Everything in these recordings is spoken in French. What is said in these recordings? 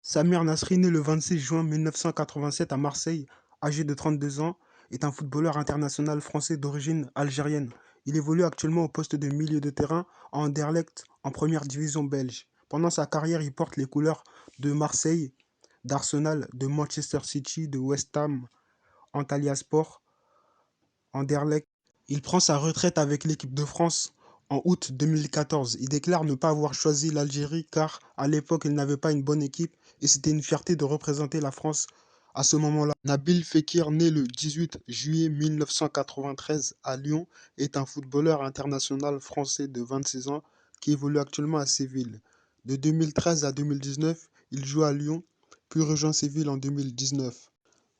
Samir Nasri, né le 26 juin 1987 à Marseille, âgé de 32 ans, est un footballeur international français d'origine algérienne. Il évolue actuellement au poste de milieu de terrain à Anderlecht en première division belge. Pendant sa carrière, il porte les couleurs de Marseille, d'Arsenal, de Manchester City, de West Ham, Antalyaspor, Anderlecht. Il prend sa retraite avec l'équipe de France en août 2014. Il déclare ne pas avoir choisi l'Algérie car à l'époque il n'avait pas une bonne équipe et c'était une fierté de représenter la France à ce moment-là. Nabil Fekir, né le 18 juillet 1993 à Lyon, est un footballeur international français de 26 ans qui évolue actuellement à Séville. De 2013 à 2019, il joue à Lyon, puis rejoint Séville en 2019.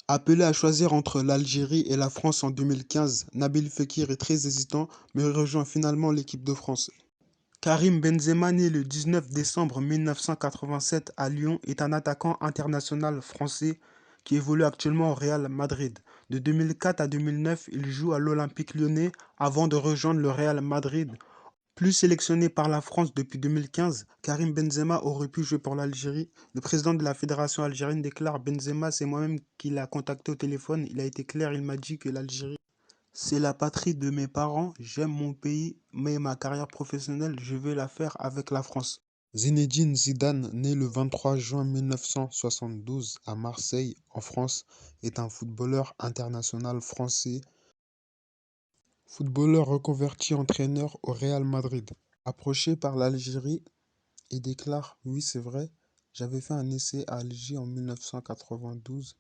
Appelé à choisir entre l'Algérie et la France en 2015, Nabil Fekir est très hésitant mais rejoint finalement l'équipe de France. Karim Benzema, né le 19 décembre 1987 à Lyon, est un attaquant international français qui évolue actuellement au Real Madrid. De 2004 à 2009, il joue à l'Olympique lyonnais avant de rejoindre le Real Madrid. Plus sélectionné par la France depuis 2015, Karim Benzema aurait pu jouer pour l'Algérie. Le président de la fédération algérienne déclare: Benzema, c'est moi-même qui l'a contacté au téléphone. Il a été clair, il m'a dit que l'Algérie, c'est la patrie de mes parents. J'aime mon pays, mais ma carrière professionnelle, je vais la faire avec la France. Zinedine Zidane, né le 23 juin 1972 à Marseille, en France, est un footballeur international français. Footballeur reconverti entraîneur au Real Madrid. Approché par l'Algérie, il déclare: oui, c'est vrai, j'avais fait un essai à Alger en 1992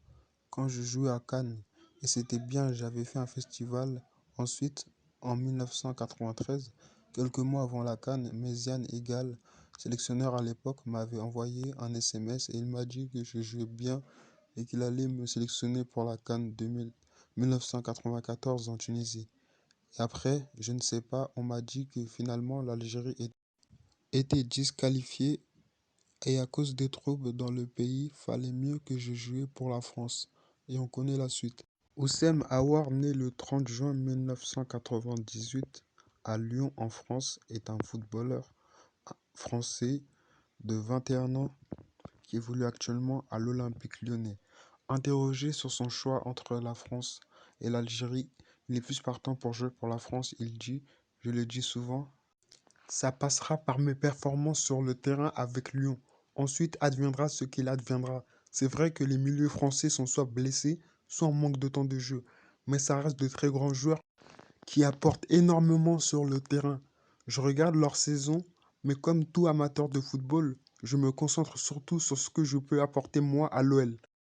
quand je jouais à Cannes et c'était bien, j'avais fait un festival. Ensuite, en 1993, quelques mois avant la Cannes, Méziane Egal, sélectionneur à l'époque, m'avait envoyé un SMS et il m'a dit que je jouais bien et qu'il allait me sélectionner pour la Cannes 1994 en Tunisie. Et après, je ne sais pas, on m'a dit que finalement l'Algérie était disqualifiée et à cause des troubles dans le pays, fallait mieux que je jouais pour la France. Et on connaît la suite. Oussem Aouar, né le 30 juin 1998 à Lyon en France, est un footballeur français de 21 ans qui évolue actuellement à l'Olympique lyonnais. Interrogé sur son choix entre la France et l'Algérie, il est plus partant pour jouer pour la France. Il dit: je le dis souvent, ça passera par mes performances sur le terrain avec Lyon. Ensuite adviendra ce qu'il adviendra. C'est vrai que les milieux français sont soit blessés, soit en manque de temps de jeu. Mais ça reste de très grands joueurs qui apportent énormément sur le terrain. Je regarde leur saison, mais comme tout amateur de football, je me concentre surtout sur ce que je peux apporter moi à l'OL.